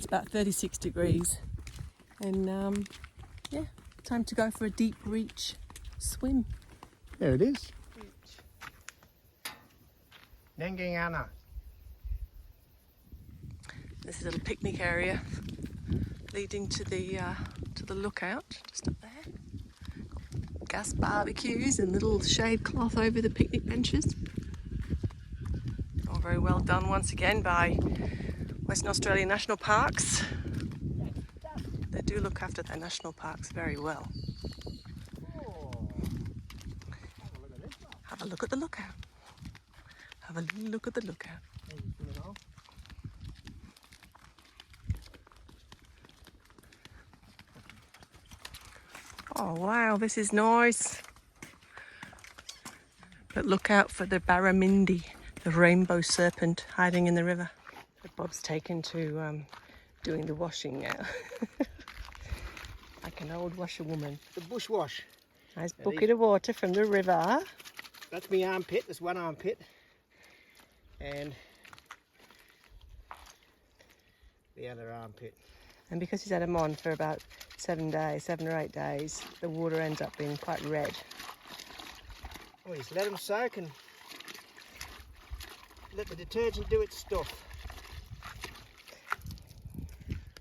It's about 36 degrees. And yeah, time to go for a deep reach swim. There it is. Nangingana. There's a little picnic area leading to the lookout, just up there. Gas barbecues and little shade cloth over the picnic benches. All very well done once again by Western Australia National Parks. They do look after their national parks very well. Have a look at the lookout. Have a look at the lookout. Oh wow, this is nice. But look out for the barramundi, the rainbow serpent hiding in the river. But Bob's taken to doing the washing now. Like an old washerwoman. The bush wash. Nice bucket of water from the river. That's my armpit, that's one armpit. And the other armpit. And because he's had them on for about 7 or 8 days, the water ends up being quite red. Well, just let them soak and let the detergent do its stuff.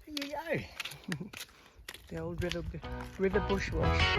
There you go. The old river bush wash.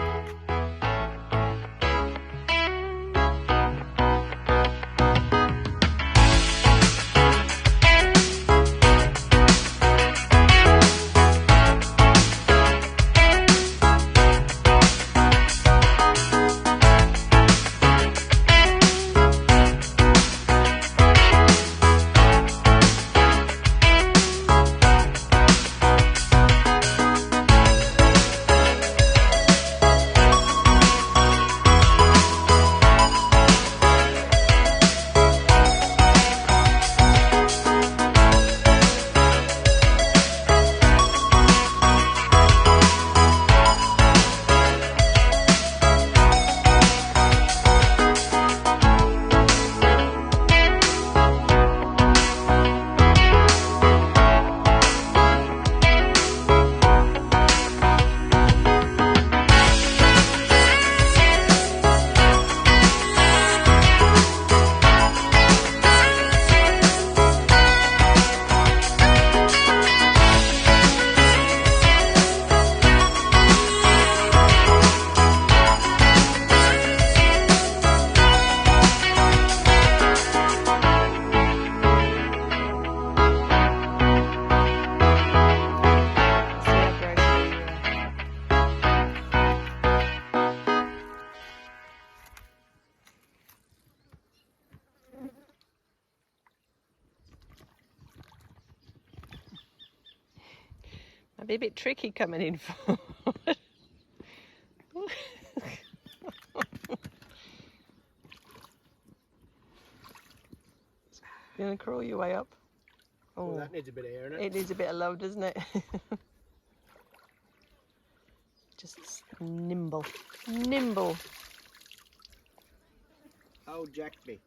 Might be a bit tricky coming in forward. You're going to crawl your way up? Oh, well, that needs a bit of air in it. It needs a bit of love, doesn't it? Just nimble. Nimble. Oh, Jackby.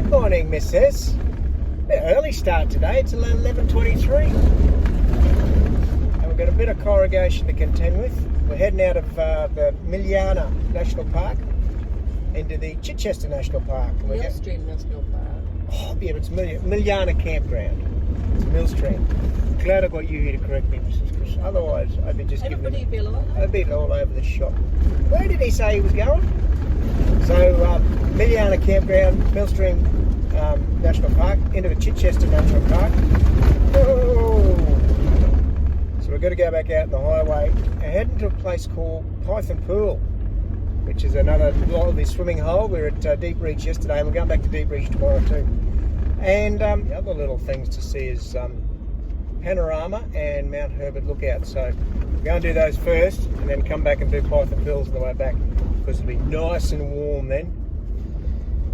Morning, missus. Bit early start today. It's 11:23, and we've got a bit of corrugation to contend with. We're heading out of the Millstream National Park into the Chichester National Park. Millstream National Park. Oh, yeah, it's Millstream Campground. It's Millstream. Glad I got you here to correct me, Mrs. Chris. Otherwise, I'd be just giving it. I'd be all over the shop. Where did he say he was going? So, Millstream Campground, Millstream National Park, into the Chichester National Park. Oh. So we're going to go back out on the highway and heading to a place called Python Pool. which is another lovely swimming hole. We were at Deep Reach yesterday, and we're going back to Deep Reach tomorrow too. And the other little things to see is Panorama and Mount Herbert Lookout. So we're going to do those first, and then come back and do Python Pills on the way back, because it'll be nice and warm then,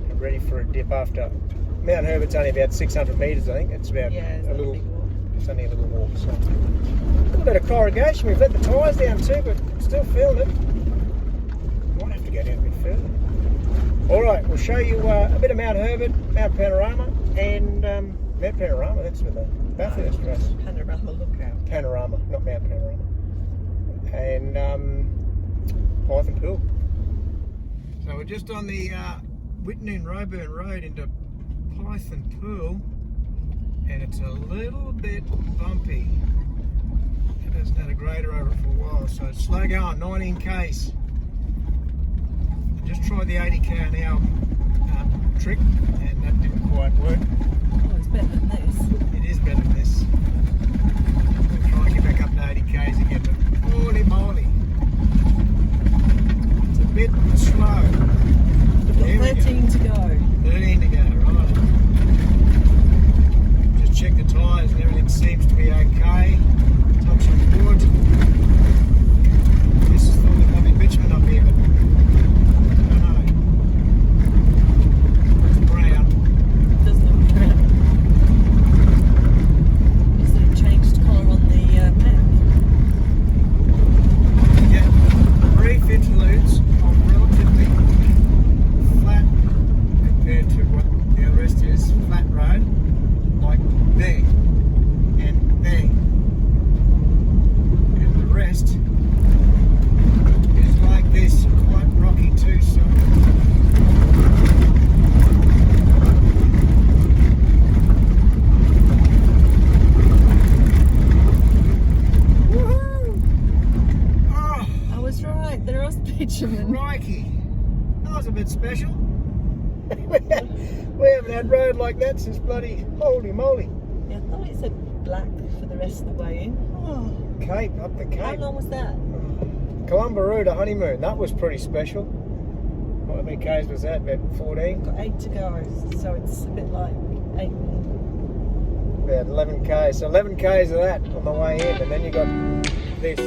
and ready for a dip after. Mount Herbert's only about 600 metres, I think. It's about a little. It's only a little walk. So a little bit of corrugation. We've let the tyres down too, but still feeling it. Might have to go down a bit further. All right, we'll show you a bit of Mount Herbert, Mount Panorama, and Mount Panorama. That's where the Bathurst is. Panorama Lookout. Panorama, not Mount Panorama. And Python Pool. So we're just on the Whitton and Roburn Road into Python Pool, and it's a little bit bumpy. It hasn't had a grader over it for a while, so it's slow going, 19 k's. Just tried the 80k an hour trick, and that didn't quite work. Oh, it's better than this. It is better than this. We'll try and get back up to 80 k's again, but holy moly, it's a bit slow. We've got 13 to go. 13 to go, right. Just check the tyres and everything seems to be okay. Touch on wood. This is thought there might be bitumen up here, but I don't know. It's brown. It does look brown. Is it changed colour on the map? Yeah, brief interludes on relatively flat compared to what the rest is. Flat road, like there and there. And the rest is like this, quite rocky too, so woohoo! Oh, I was right, there are bitumen. crikey! That was a bit special. We haven't had road like that since bloody holy moly. Yeah, I thought it said black for the rest of the way in. Oh, Cape, up the how Cape. long was that? Columbaroo to Honeymoon, that was pretty special. How many k's was that? About 14? Got 8 to go, so it's a bit like 8. About 11 k's. So 11 k's of that on the way in, and then you got this.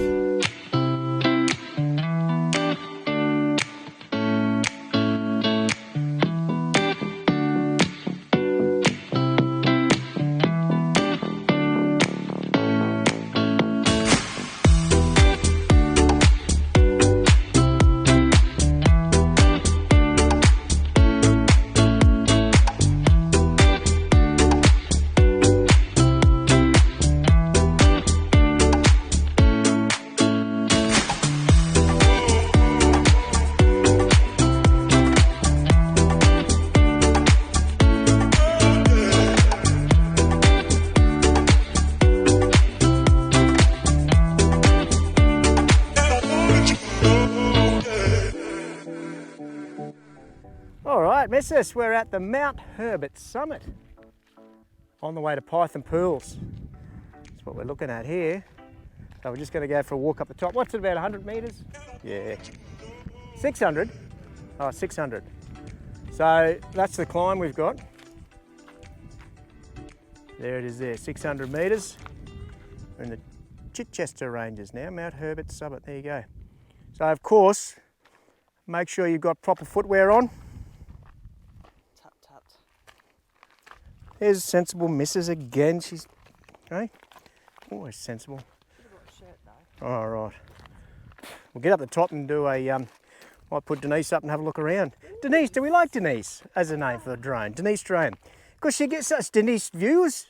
Alright, missus, we're at the Mount Herbert summit on the way to Python Pools. That's what we're looking at here. So we're just going to go for a walk up the top. What's it, about 100 metres? Yeah. 600? Oh, 600. So that's the climb we've got. There it is there, 600 metres. We're in the Chichester Ranges now, Mount Herbert summit, there you go. So of course, make sure you've got proper footwear on. Tut tut. There's sensible missus again. She's, hey, always sensible. Should have got a shirt though. All right. We'll get up the top and do a, might put Denise up and have a look around. Denise, do we like Denise as a name for the drone? Denise Drone. Because she gets such Denise views.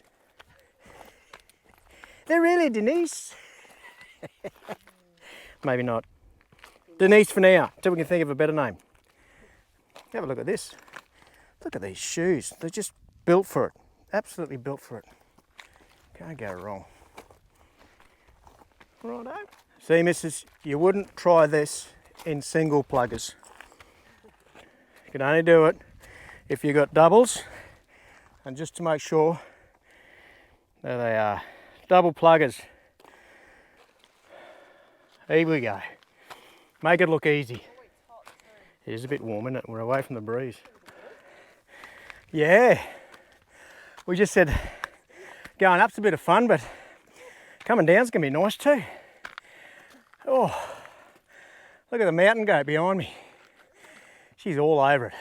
They're really Denise. Maybe not. Denise for now, till we can think of a better name. Have a look at this. Look at these shoes. They're just built for it. Absolutely built for it. Can't go wrong. Righto. See, missus, you wouldn't try this in single pluggers. You can only do it if you've got doubles, and just to make sure, there they are, double pluggers. Here we go. Make it look easy. It is a bit warm, isn't it? We're away from the breeze. Yeah. We just said going up's a bit of fun, but coming down's going to be nice too. Oh, look at the mountain goat behind me. She's all over it.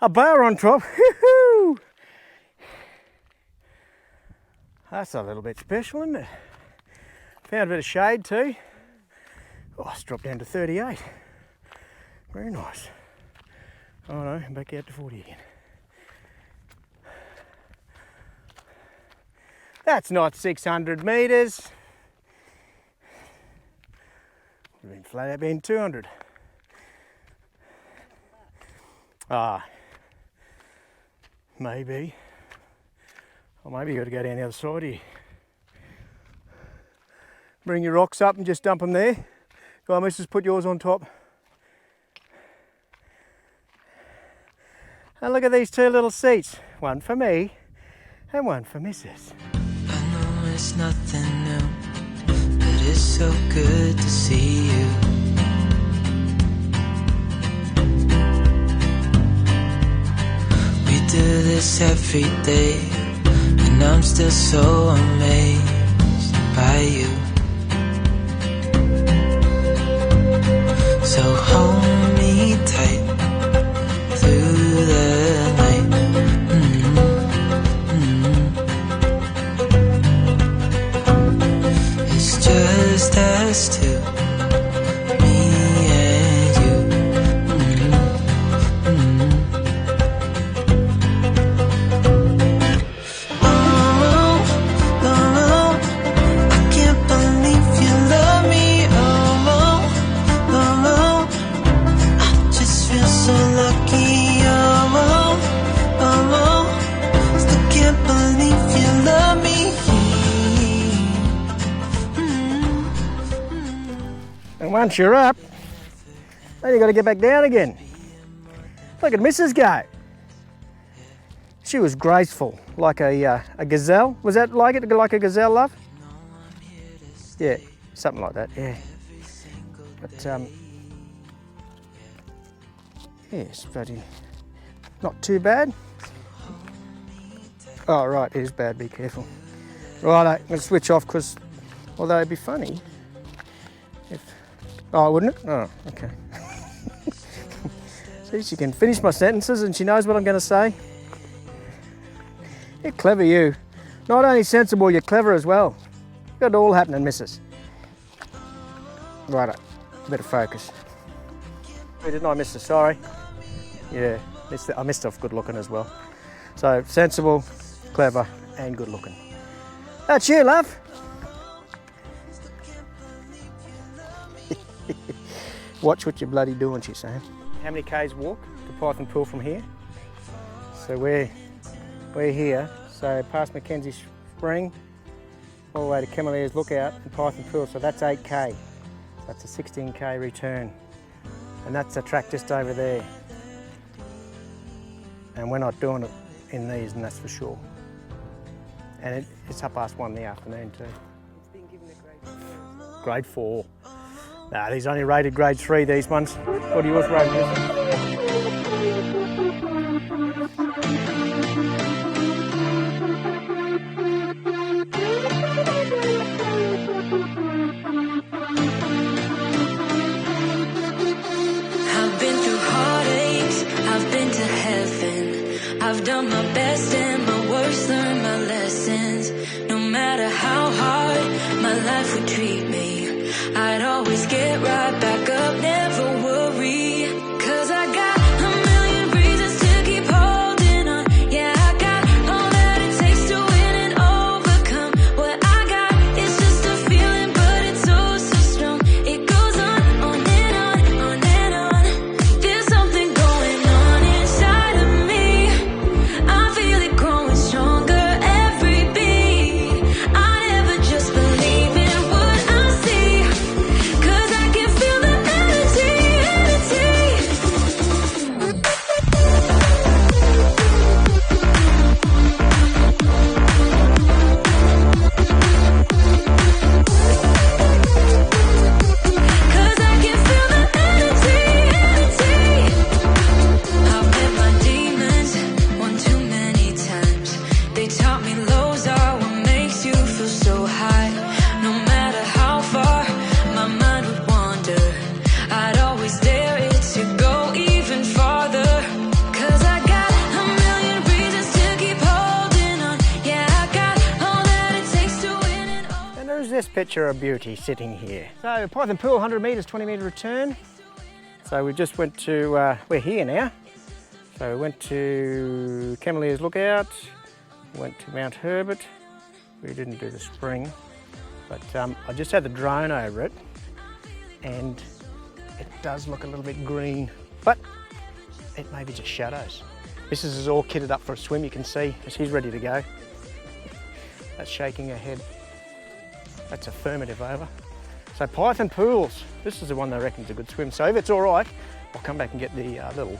A bar on top. Woo-hoo! That's a little bit special, isn't it? Found a bit of shade too. Oh, it's dropped down to 38. Very nice. Oh no, I'm back out to 40 again. That's not 600 metres. Would have been flat out being 200. Ah, maybe. Or maybe you got to go down the other side here. Bring your rocks up and just dump them there. Go on, missus, put yours on top. And look at these two little seats. One for me and one for missus. I know it's nothing new, but it's so good to see you. We do this every day, and I'm still so amazed by you. So hold me tight through the night. It's just us two, me and you. Oh, I can't believe you love me. I just feel so lucky. Still can't believe you love me. And once you're up, then you got to get back down again. Look at Mrs. Goat. She was graceful, like a gazelle. Was that like it, like a gazelle, love? Yeah, something like that, yeah. But, yes, bloody, not too bad. Oh, right, it is bad, be careful. Right, I'm going to switch off because, although it'd be funny if... Oh, wouldn't it? Oh, okay. See, she can finish my sentences and she knows what I'm going to say. You're clever, you. Not only sensible, you're clever as well. You've got it all happening, missus. Righto, better focus. Didn't I, missus? Sorry. Yeah, I missed off good looking as well. So, sensible, clever, and good looking. That's you, love. Watch what you're bloody doing, she's saying. How many k's walk to Python Pool from here? So we're here, so past Mackenzie Spring, all the way to Cameleer's Lookout and Python Pool, so that's 8k. So that's a 16k return. And that's the track just over there. And we're not doing it in these, and that's for sure. And it's 1:30 in the afternoon too. It's been given a grade 4. Nah, these only rated grade 3, these ones. What are yours rated as? I've been through heartaches, I've been to heaven. I've done my best and my worst, learned my lessons. No matter how hard my life would treat me, I'd always get right back up, never worry. 'Cause I got a million reasons to keep holding on. Yeah, I got all that it takes to win and overcome. What I got is just a feeling, but it's oh so strong. It goes on and on, on and on. There's something going on inside of me. I feel it growing stronger every beat. I never just believe in what I see. 'Cause I can feel the energy. this picture of beauty sitting here. So Python Pool, 100 metres, 20 metre return. So we just went to, we're here now. So we went to Camellia's Lookout, went to Mount Herbert. We didn't do the spring, but I just had the drone over it and it does look a little bit green, but it may be just shadows. Mrs. is all kitted up for a swim, you can see, she's ready to go. That's shaking her head. That's affirmative over. So Python Pools, this is the one that I reckon's a good swim. So if it's all right, I'll come back and get the little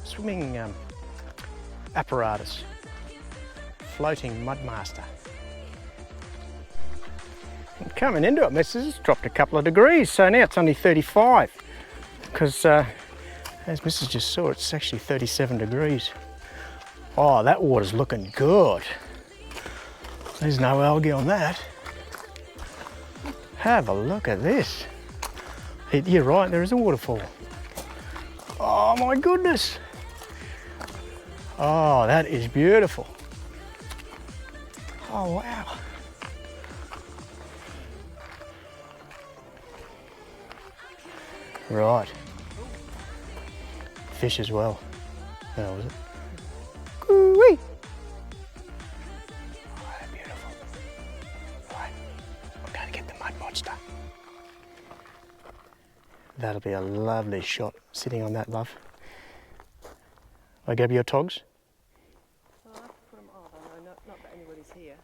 swimming apparatus. Floating Mudmaster. And coming into it, Mrs. has dropped a couple of degrees, so now it's only 35. Because as Mrs. just saw, it's actually 37 degrees. Oh, that water's looking good. There's no algae on that. Have a look at this. You're right, there is a waterfall. Oh my goodness. Oh, that is beautiful. Oh wow. Right. Fish as well. How was it? Coo-wee. Oh, beautiful. Right, I'm going to get the mud monster. That'll be a lovely shot sitting on that, love. I grab your togs? Oh, I have to put them on. I know, not that anybody's here.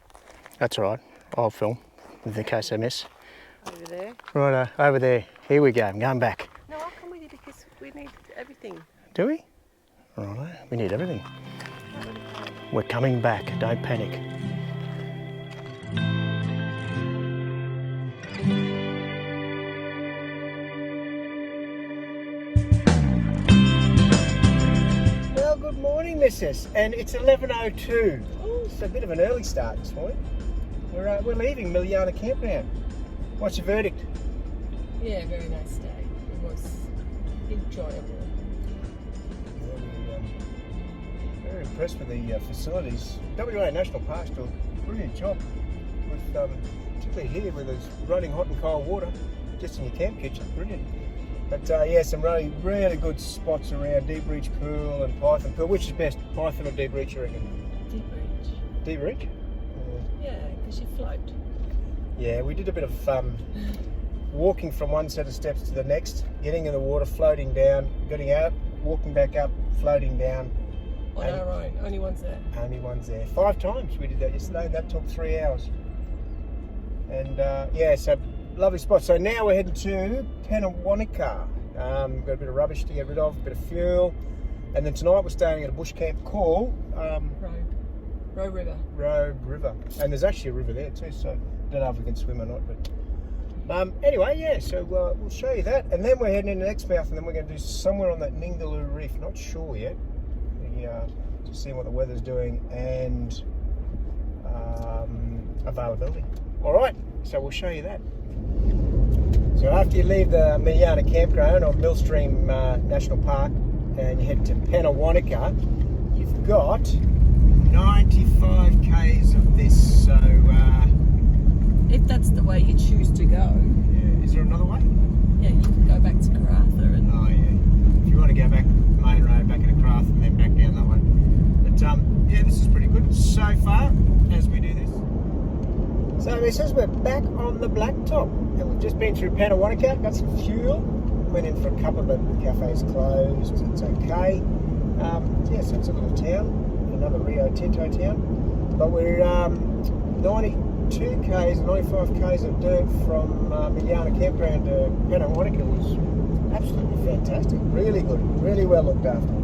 That's all right. I'll film in case I miss. Over there. Right, over there. Here we go. I'm going back. No, I'll come with you because we need everything. Do we? All right. We need everything. We're coming back. Don't panic. Well, good morning, Mrs. And it's 11:02. It's a bit of an early start this morning. We're leaving Millstream Campground. What's your verdict? Yeah, very nice day. It was enjoyable. Very impressed with the facilities. WA National Park's doing a brilliant job with, particularly here where there's running hot and cold water just in your camp kitchen. Brilliant. But yeah, some really good spots around Deep Reach Pool and Python Pool. Which is best, Python or Deep Reach, you reckon? Deep Reach. Deep Reach? Yeah, because you float. Yeah, we did a bit of walking from one set of steps to the next, getting in the water, floating down, getting out, walking back up, floating down. On our own, only one's there. Only one's there. 5 times we did that yesterday, and that took 3 hours. And yeah, so lovely spot. So now we're heading to Pannawonica. Got a bit of rubbish to get rid of, a bit of fuel, and then tonight we're staying at a bush camp called Robe River. Robe River, and there's actually a river there too. So I don't know if we can swim or not, but anyway, yeah. So we'll show you that, and then we're heading into Exmouth, and then we're going to do somewhere on that Ningaloo Reef. Not sure yet. Just seeing what the weather's doing and availability. All right, so we'll show you that. So after you leave the Millstream Campground or Millstream National Park and you head to Pannawonica, you've got 95 k's of this. So if that's the way you choose to go. Yeah. Is there another way? Yeah, you can go back to Karratha and. Oh yeah. If you want to go back main road back into Karratha and then back down that way. But yeah, this is pretty good so far as we do this. So it says we're back on the blacktop, and we've just been through Pannawonica, got some fuel, went in for a couple, but the cafe's closed. It's okay. Yeah, so it's a little town, another Rio Tinto town, but we're 92 k's, 95 k's of dirt from Millstream Campground to Pannawonica. Was absolutely fantastic, really good, really well looked after.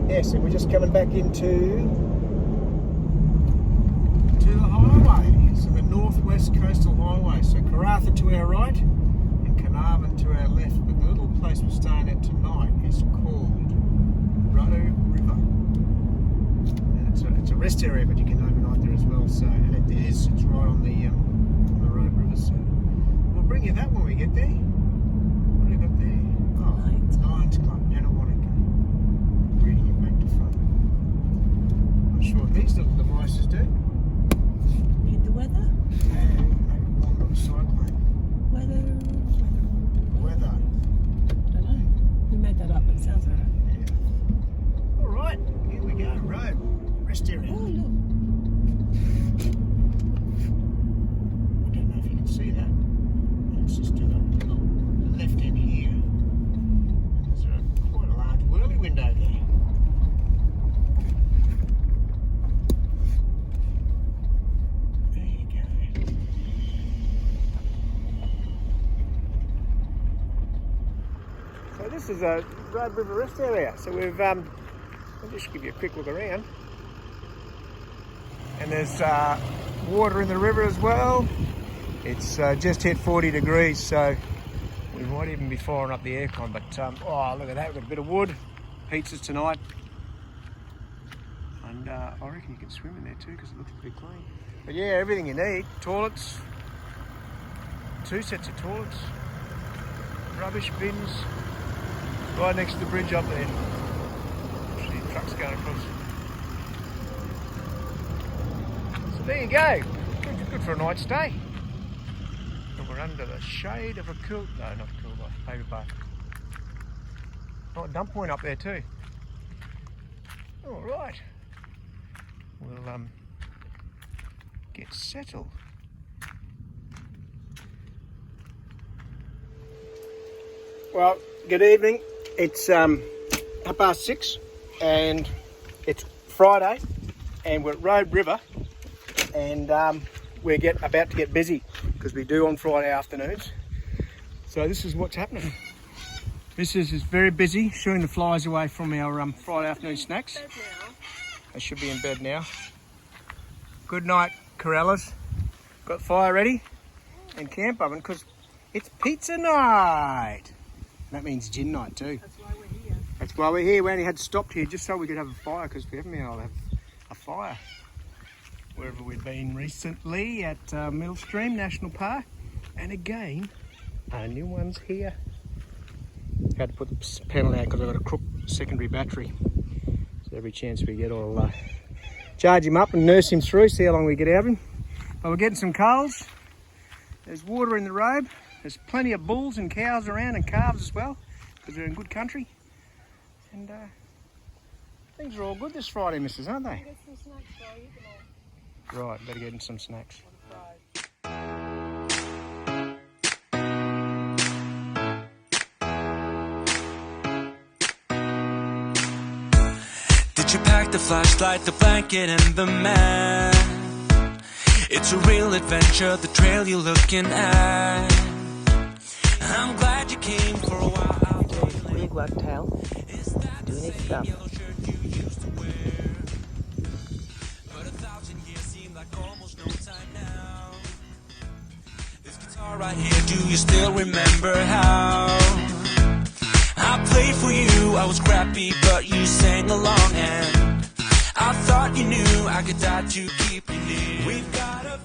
Yeah, so we're just coming back into the highway, so the Northwest Coastal Highway. So Karratha to our right and Carnarvon to our left. But the little place we're staying at tonight is called Robe River. And it's a rest area, but you can overnight there as well. So and it's right on the Robe River. So we'll bring you that when we get there. What do we got there? Oh, Lions Club, Pannawonica. Reading it back to front. I'm sure these little devices do. Need the weather. this is a Robe River rest area. So we've, I'll just give you a quick look around. And there's water in the river as well. It's just hit 40 degrees, so we might even be firing up the aircon. But oh, look at that, we've got a bit of wood. Pizzas tonight. And I reckon you can swim in there too because it looks pretty clean. But yeah, everything you need. Toilets, 2 sets of toilets, rubbish bins, right next to the bridge up there. See trucks going across. So there you go. Good for a night stay. And we're under the shade of a cool, no, not a cool, paper bar. Oh, a dump point up there too. All right. We'll get settled. Well, good evening. It's 6:30 and it's Friday and we're at Robe River and we're about to get busy because we do on Friday afternoons. So this is what's happening. This is very busy, shooing the flies away from our Friday afternoon snacks. They should be in bed now. Good night, Corellas. Got fire ready and camp oven because it's pizza night. That means gin night too. That's why we're here. That's why we're here. We only had stopped here just so we could have a fire because we haven't been able to have a fire wherever we've been recently at Millstream National Park. And again, our new one's here. Had to put the panel out because I've got a crook secondary battery. So every chance we get, I'll charge him up and nurse him through, see how long we get out of him. But we're getting some coals. There's water in the robe. There's plenty of bulls and cows around and calves as well because we're in good country. And things are all good this Friday, missus, aren't they? Get some snacks for you, come on. Right, better get in some snacks. Did you pack the flashlight, the blanket, and the map? It's a real adventure, the trail you're looking at. I'm glad you came for a while. Big wagtail doing its stuff. But 1,000 years seem like almost no time now. This guitar right here, do you still remember how I played for you? I was scrappy, but you sang along, and I thought you knew I could die to keep you near. We've got a